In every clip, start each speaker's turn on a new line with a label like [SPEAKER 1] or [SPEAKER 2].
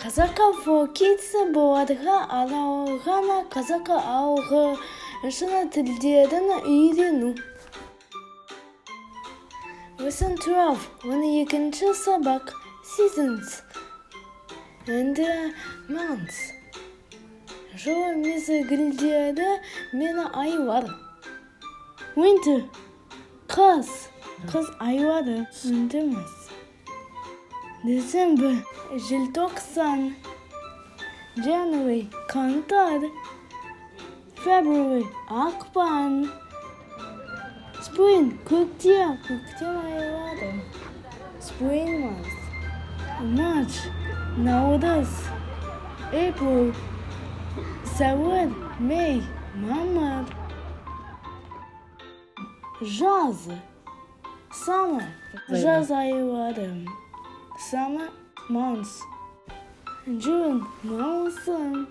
[SPEAKER 1] Казака вакитсе болатга алаугана казака аугы шына тілдерін үйрену. Lesson 12. 12-ші сабақ. Seasons and months. Жыл мезгілдері мен айлар. Winter. Қыс айлары. Winter months. December. Желтоқсан. January. Қаңтар. February. Ақпан. Spring. Көктем айлары. Spring months. March. Наурыз. April. Сәуір. May. Мамыр. Жаз. Summer. Жаз айлары. Summer months. June. Маусым.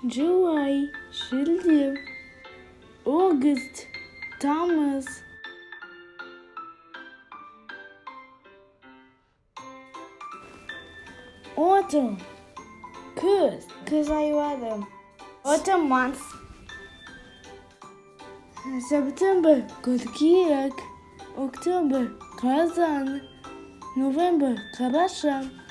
[SPEAKER 1] July. Шілде. August. Тамыз. Autumn. Күз айлары. Autumn months. September. Қыркүйек. October. Қазан. November. Қараша.